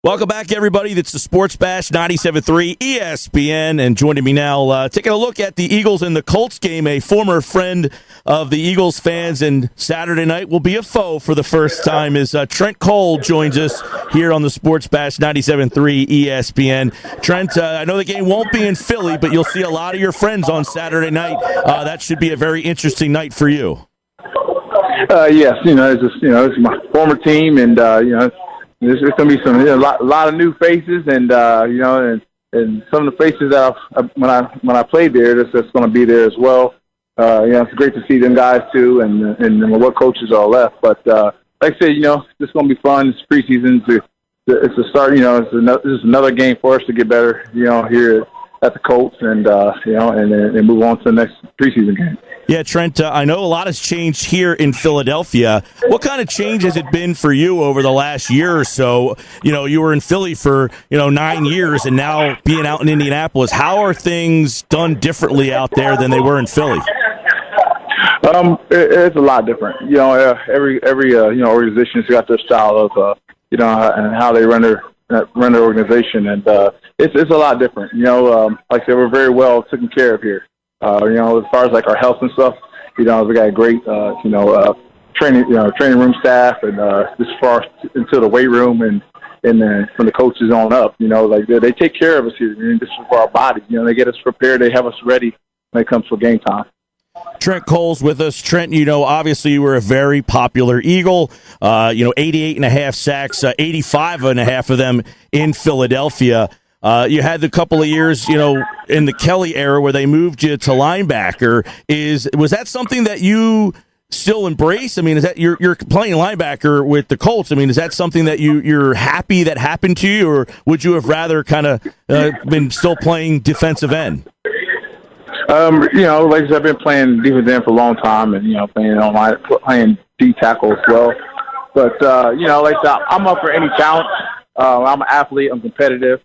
Welcome back, everybody. It's the Sports Bash 97.3 ESPN, and joining me now, taking a look at the Eagles and the Colts game, a former friend of the Eagles fans, and Saturday night will be a foe for the first time, as Trent Cole joins us here on the Sports Bash 97.3 ESPN. Trent, I know the game won't be in Philly, but you'll see a lot of your friends on Saturday night. That should be a very interesting night for you. Yes, it's my former team, and there's going to be a lot of new faces, and and some of the faces that when I played there, that's going to be there as well. It's great to see them guys too, and what coaches are left. But like I said, it's going to be fun. It's preseason. It's a start. This is another game for us to get better. Here at the Colts, and and move on to the next preseason game. Yeah, Trent, I know a lot has changed here in Philadelphia. What kind of change has it been for you over the last year or so? You were in Philly for, 9 years, and now being out in Indianapolis. How are things done differently out there than they were in Philly? It's a lot different. Every organization's got their style of, and how they run their organization, and it's a lot different. Like I said, we're very well taken care of here. As far as like our health and stuff, we got a great, training room staff, and as far into the weight room, and then from the coaches on up, they take care of us here. This is for our bodies. They get us prepared. They have us ready when it comes for game time. Trent Cole's with us. Trent, obviously you were a very popular Eagle. 88.5 sacks, 85.5 of them in Philadelphia. You had the couple of years, in the Kelly era where they moved you to linebacker. Was that something that you still embrace? I mean, is that you're playing linebacker with the Colts? I mean, is that something that you're happy that happened to you, or would you have rather kind of been still playing defensive end? Like I said, I've been playing defensive end for a long time, and playing D tackle as well. But like I said, I'm up for any challenge. I'm an athlete. I'm competitive.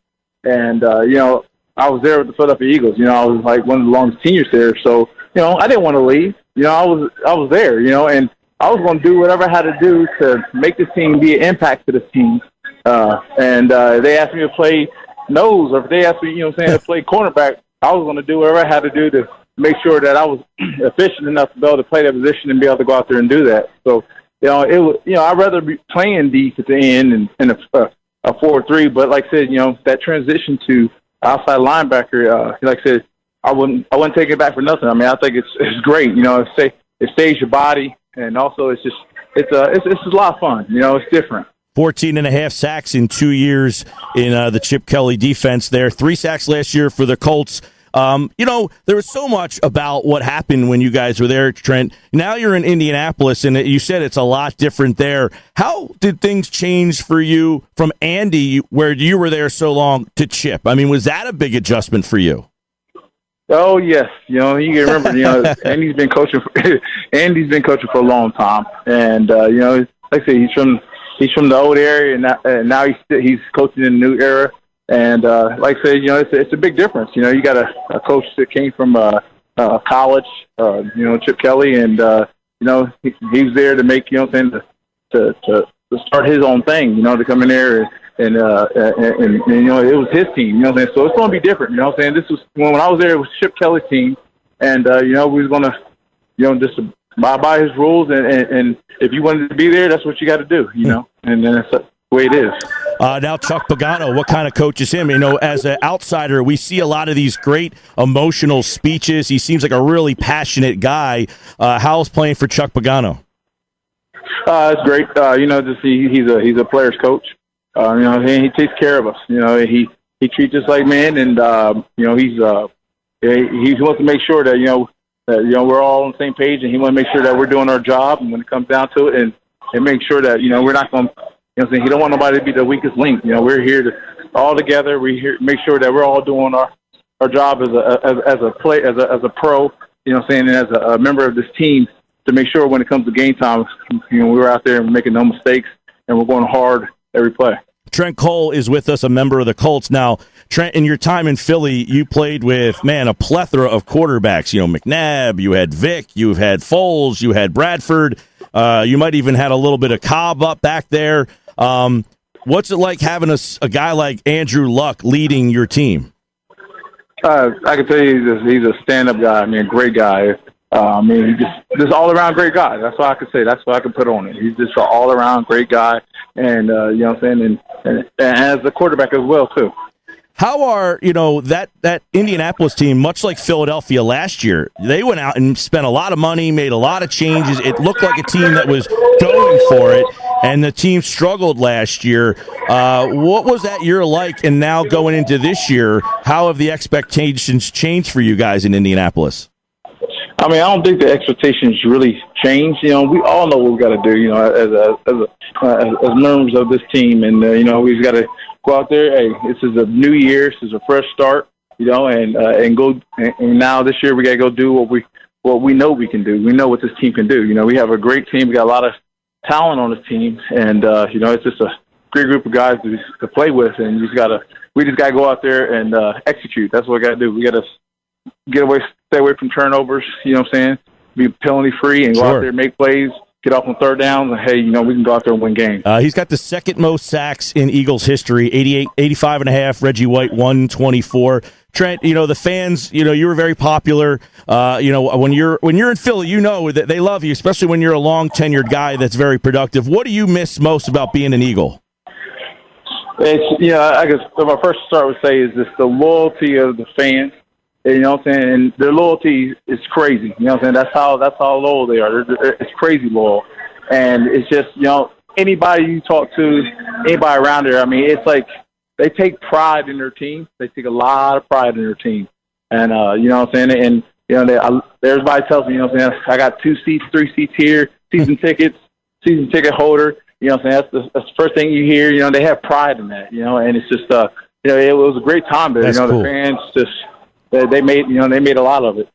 And, I was there with the Philadelphia Eagles. I was like one of the longest tenures there. So, I didn't want to leave. I was there, and I was going to do whatever I had to do to make this team be an impact to this team. They asked me to play nose, or if they asked me, to play cornerback, I was going to do whatever I had to do to make sure that I was efficient enough to be able to play that position and be able to go out there and do that. So, I'd rather be playing D at the end and a 4-3, but like I said, that transition to outside linebacker, like I said, I wouldn't take it back for nothing. I mean, I think it's great. It stays your body, and also it's a lot of fun. It's different. 14.5 sacks in 2 years in the Chip Kelly defense there. 3 sacks last year for the Colts. There was so much about what happened when you guys were there, Trent. Now you're in Indianapolis, and you said it's a lot different there. How did things change for you from Andy, where you were there so long, to Chip? I mean, was that a big adjustment for you? Oh yes, you can remember. Andy's been coaching for a long time, and like I say, he's from the old area, and now he's coaching in the new era. And like I said, it's a big difference. You got a coach that came from college, Chip Kelly, and he's there to make to start his own thing. To come in there and it was his team. So it's going to be different. This was when I was there. It was Chip Kelly's team, and we was going to just abide by his rules. And if you wanted to be there, that's what you got to do. And then that's the way it is. Now, Chuck Pagano, what kind of coach is him? As an outsider, we see a lot of these great emotional speeches. He seems like a really passionate guy. How's playing for Chuck Pagano? It's great. He's a player's coach. He takes care of us. He treats us like men, and he wants to make sure that we're all on the same page, and he wants to make sure that we're doing our job. And when it comes down to it, and make sure that we're not going to. He don't want nobody to be the weakest link. We're here to all together. We here make sure that we're all doing our job as a pro. And as a member of this team, to make sure when it comes to game time, we're out there and making no mistakes, and we're going hard every play. Trent Cole is with us, a member of the Colts. Now, Trent, in your time in Philly, you played with, a plethora of quarterbacks. McNabb, you had Vic, you had Foles, you had Bradford. You might even had a little bit of Cobb up back there. What's it like having a guy like Andrew Luck leading your team? I can tell you he's a stand-up guy. I mean, a great guy. He's just all-around great guy. That's what I could say. That's what I could put on it. He's just an all-around great guy, and you know what I'm saying, and as a quarterback as well too. How are, that Indianapolis team, much like Philadelphia last year, they went out and spent a lot of money, made a lot of changes. It looked like a team that was going for it, and the team struggled last year. What was that year like, and now going into this year, how have the expectations changed for you guys in Indianapolis? I mean, I don't think the expectations really changed. We all know what we got to do, as members of this team, and, we've got to go out there. Hey, this is a new year. This is a fresh start, and go. And now this year we got to go do what we know we can do. We know what this team can do. We have a great team. We got a lot of talent on this team, and it's just a great group of guys to play with. And we just got to go out there and execute. That's what we got to do. We got to stay away from turnovers. You know what I'm saying? Be penalty free and go out there, make plays. Get off on third downs, and, hey, we can go out there and win games. He's got the second most sacks in Eagles history, 85 and a half. Reggie White, 124. Trent, the fans, you were very popular. When you're in Philly, that they love you, especially when you're a long-tenured guy that's very productive. What do you miss most about being an Eagle? It's, I guess my first start would say is just the loyalty of the fans. You know what I'm saying? And their loyalty is crazy. You know what I'm saying? That's how loyal they are. It's crazy loyal. And it's just, anybody you talk to, anybody around there, I mean, it's like they take pride in their team. They take a lot of pride in their team. And, you know what I'm saying? And, everybody tells me, I got 2 seats, 3 seats here, season ticket holder. You know what I'm saying? That's the first thing you hear. They have pride in that, and it's just, it was a great time there. That's cool. The fans just, they made a lot of it.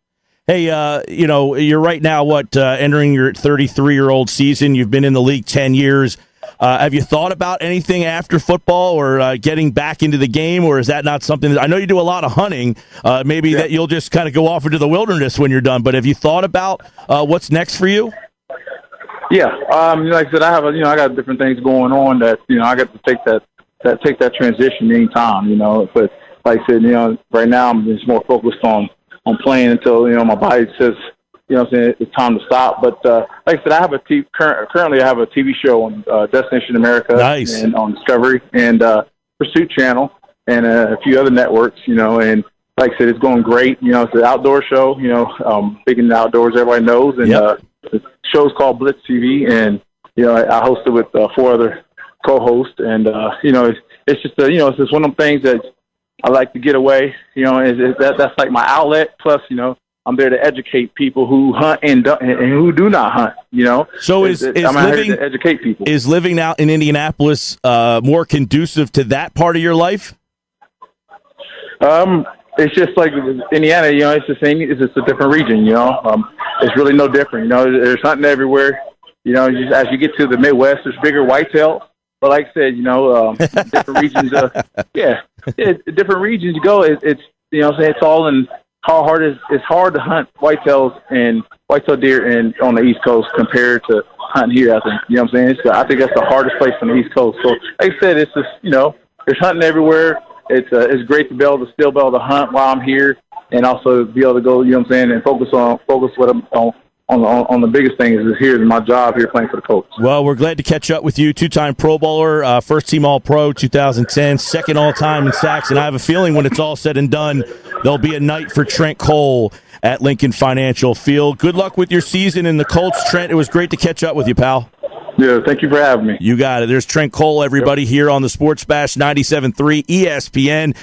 Hey, you're right now, entering your 33-year-old season. You've been in the league 10 years. Have you thought about anything after football or getting back into the game, or is that not something I know you do a lot of hunting, that you'll just kind of go off into the wilderness when you're done, but have you thought about what's next for you? Yeah. Like I said, I got different things going on that, I got to take that transition anytime, but like I said, right now I'm just more focused on playing until, my body says, it's time to stop. But like I said, currently I have a TV show on Destination America. Nice. And on Discovery and Pursuit Channel and a few other networks, and like I said, it's going great. It's an outdoor show, big in the outdoors, everybody knows. And the show's called Blitz TV, and, I host it with 4 other co-hosts. And, it's just, it's just one of them things that I like to get away, that's like my outlet. Plus, I'm there to educate people who hunt and who do not hunt, So I'm out here to educate people. Is living out in Indianapolis more conducive to that part of your life? It's just like Indiana, it's the same. It's just a different region, It's really no different, There's hunting everywhere. As you get to the Midwest, there's bigger whitetails. But like I said, different regions. Different regions you go. It's it's all in how hard it's hard to hunt whitetails and whitetail deer on the East Coast compared to hunting here. I think I think that's the hardest place on the East Coast. So like I said, it's just there's hunting everywhere. It's great to be able to hunt while I'm here and also be able to go and focus what I'm on the biggest thing is here in my job here playing for the Colts. Well, we're glad to catch up with you. 2-time Pro Bowler, first-team All-Pro 2010, second all-time in sacks, and I have a feeling when it's all said and done, there'll be a night for Trent Cole at Lincoln Financial Field. Good luck with your season in the Colts, Trent. It was great to catch up with you, pal. Yeah, thank you for having me. You got it. There's Trent Cole, everybody, here on the Sports Bash 97.3 ESPN.